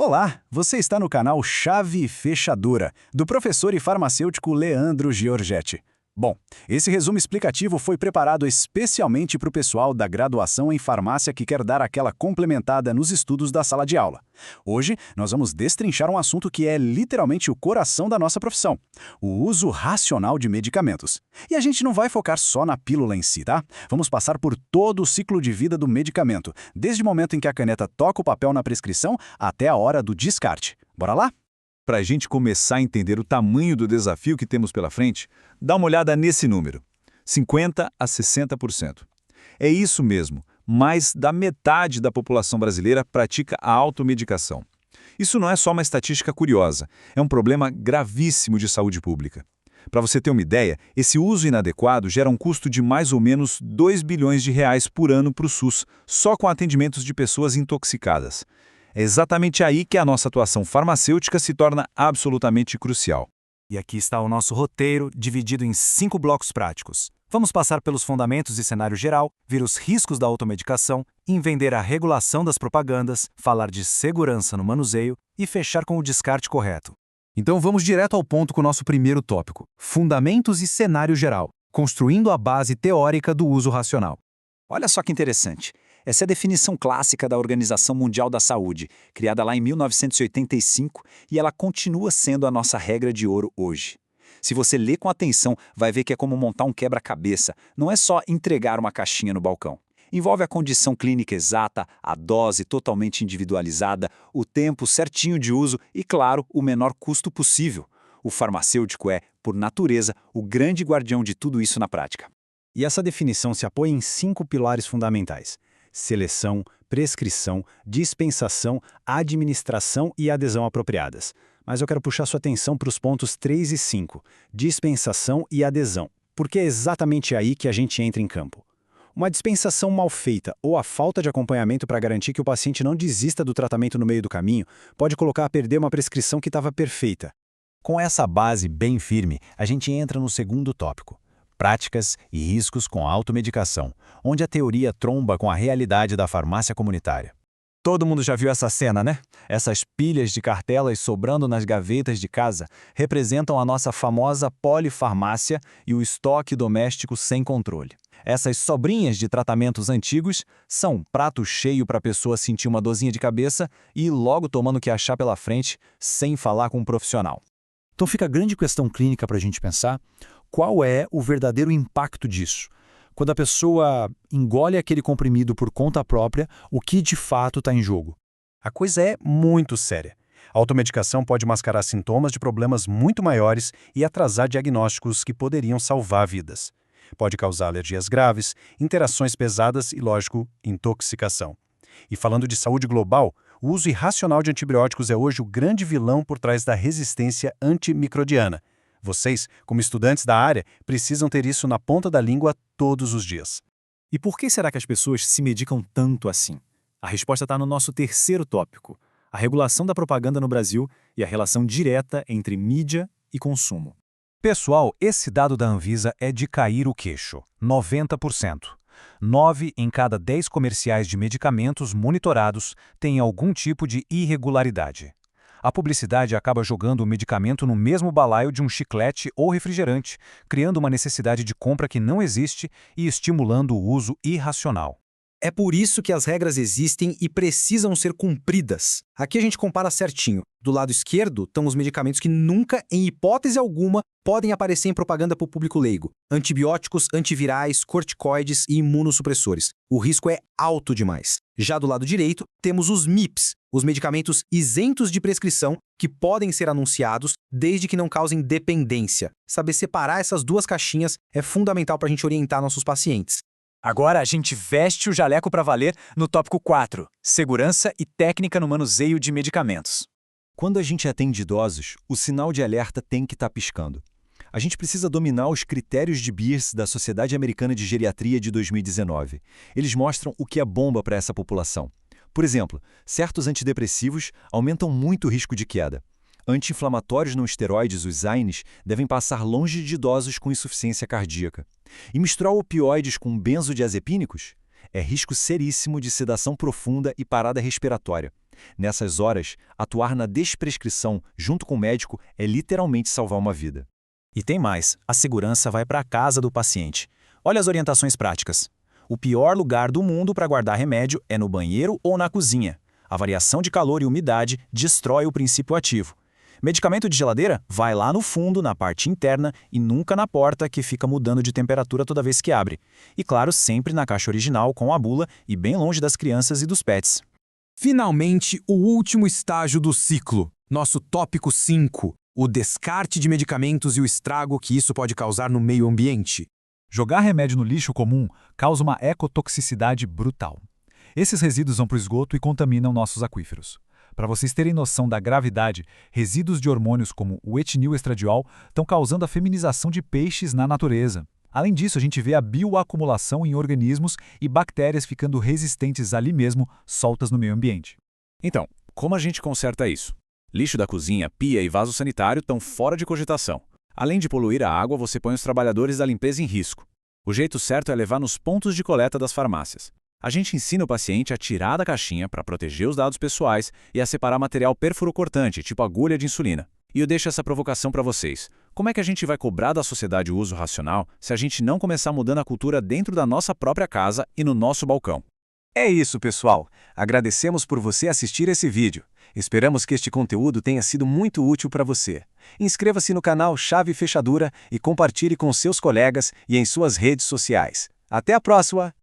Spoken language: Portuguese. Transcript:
Olá, você está no canal Chave e Fechadura, do professor e farmacêutico Leandro Giorgetti. Bom, esse resumo explicativo foi preparado especialmente para o pessoal da graduação em farmácia que quer dar aquela complementada nos estudos da sala de aula. Hoje, nós vamos destrinchar um assunto que é literalmente o coração da nossa profissão: o uso racional de medicamentos. E a gente não vai focar só na pílula em si, tá? Vamos passar por todo o ciclo de vida do medicamento, desde o momento em que a caneta toca o papel na prescrição até a hora do descarte. Bora lá? Para a gente começar a entender o tamanho do desafio que temos pela frente, dá uma olhada nesse número: 50% a 60%. É isso mesmo, mais da metade da população brasileira pratica a automedicação. Isso não é só uma estatística curiosa, é um problema gravíssimo de saúde pública. Para você ter uma ideia, esse uso inadequado gera um custo de mais ou menos R$ 2 bilhões por ano para o SUS, só com atendimentos de pessoas intoxicadas. É exatamente aí que a nossa atuação farmacêutica se torna absolutamente crucial. E aqui está o nosso roteiro, dividido em 5 blocos práticos. Vamos passar pelos fundamentos e cenário geral, ver os riscos da automedicação, entender a regulação das propagandas, falar de segurança no manuseio e fechar com o descarte correto. Então vamos direto ao ponto com o nosso primeiro tópico: fundamentos e cenário geral, construindo a base teórica do uso racional. Olha só que interessante. Essa é a definição clássica da Organização Mundial da Saúde, criada lá em 1985, e ela continua sendo a nossa regra de ouro hoje. Se você ler com atenção, vai ver que é como montar um quebra-cabeça. Não é só entregar uma caixinha no balcão. Envolve a condição clínica exata, a dose totalmente individualizada, o tempo certinho de uso e, claro, o menor custo possível. O farmacêutico é, por natureza, o grande guardião de tudo isso na prática. E essa definição se apoia em 5 pilares fundamentais: seleção, prescrição, dispensação, administração e adesão apropriadas. Mas eu quero puxar sua atenção para os pontos 3 e 5, dispensação e adesão, porque é exatamente aí que a gente entra em campo. Uma dispensação mal feita ou a falta de acompanhamento para garantir que o paciente não desista do tratamento no meio do caminho pode colocar a perder uma prescrição que estava perfeita. Com essa base bem firme, a gente entra no segundo tópico: práticas e riscos com a automedicação, onde a teoria tromba com a realidade da farmácia comunitária. Todo mundo já viu essa cena, né? Essas pilhas de cartelas sobrando nas gavetas de casa representam a nossa famosa polifarmácia e o estoque doméstico sem controle. Essas sobrinhas de tratamentos antigos são prato cheio para a pessoa sentir uma dorzinha de cabeça e ir logo tomando o que achar pela frente, sem falar com um profissional. Então fica a grande questão clínica para a gente pensar: qual é o verdadeiro impacto disso? Quando a pessoa engole aquele comprimido por conta própria, o que de fato está em jogo? A coisa é muito séria. A automedicação pode mascarar sintomas de problemas muito maiores e atrasar diagnósticos que poderiam salvar vidas. Pode causar alergias graves, interações pesadas e, lógico, intoxicação. E falando de saúde global, o uso irracional de antibióticos é hoje o grande vilão por trás da resistência antimicrobiana. Vocês, como estudantes da área, precisam ter isso na ponta da língua todos os dias. E por que será que as pessoas se medicam tanto assim? A resposta está no nosso terceiro tópico: a regulação da propaganda no Brasil e a relação direta entre mídia e consumo. Pessoal, esse dado da Anvisa é de cair o queixo: 90%. 9 em cada 10 comerciais de medicamentos monitorados têm algum tipo de irregularidade. A publicidade acaba jogando o medicamento no mesmo balaio de um chiclete ou refrigerante, criando uma necessidade de compra que não existe e estimulando o uso irracional. É por isso que as regras existem e precisam ser cumpridas. Aqui a gente compara certinho. Do lado esquerdo estão os medicamentos que nunca, em hipótese alguma, podem aparecer em propaganda para o público leigo: antibióticos, antivirais, corticoides e imunossupressores. O risco é alto demais. Já do lado direito, temos os MIPs, os medicamentos isentos de prescrição que podem ser anunciados desde que não causem dependência. Saber separar essas duas caixinhas é fundamental para a gente orientar nossos pacientes. Agora a gente veste o jaleco para valer no tópico 4, segurança e técnica no manuseio de medicamentos. Quando a gente atende idosos, o sinal de alerta tem que estar piscando. A gente precisa dominar os critérios de Beers da Sociedade Americana de Geriatria de 2019. Eles mostram o que é bomba para essa população. Por exemplo, certos antidepressivos aumentam muito o risco de queda. Anti-inflamatórios não esteroides, os AINES, devem passar longe de idosos com insuficiência cardíaca. E misturar opioides com benzodiazepínicos é risco seríssimo de sedação profunda e parada respiratória. Nessas horas, atuar na desprescrição junto com o médico é literalmente salvar uma vida. E tem mais, a segurança vai para a casa do paciente. Olha as orientações práticas. O pior lugar do mundo para guardar remédio é no banheiro ou na cozinha. A variação de calor e umidade destrói o princípio ativo. Medicamento de geladeira? Vai lá no fundo, na parte interna, e nunca na porta que fica mudando de temperatura toda vez que abre. E claro, sempre na caixa original com a bula e bem longe das crianças e dos pets. Finalmente, o último estágio do ciclo, nosso tópico 5, o descarte de medicamentos e o estrago que isso pode causar no meio ambiente. Jogar remédio no lixo comum causa uma ecotoxicidade brutal. Esses resíduos vão para o esgoto e contaminam nossos aquíferos. Para vocês terem noção da gravidade, resíduos de hormônios como o etilneestradiol estão causando a feminização de peixes na natureza. Além disso, a gente vê a bioacumulação em organismos e bactérias ficando resistentes ali mesmo, soltas no meio ambiente. Então, como a gente conserta isso? Lixo da cozinha, pia e vaso sanitário estão fora de cogitação. Além de poluir a água, você põe os trabalhadores da limpeza em risco. O jeito certo é levar nos pontos de coleta das farmácias. A gente ensina o paciente a tirar da caixinha para proteger os dados pessoais e a separar material perfuro-cortante, tipo agulha de insulina. E eu deixo essa provocação para vocês. Como é que a gente vai cobrar da sociedade o uso racional se a gente não começar mudando a cultura dentro da nossa própria casa e no nosso balcão? É isso, pessoal. Agradecemos por você assistir esse vídeo. Esperamos que este conteúdo tenha sido muito útil para você. Inscreva-se no canal Chave Fechadura e compartilhe com seus colegas e em suas redes sociais. Até a próxima!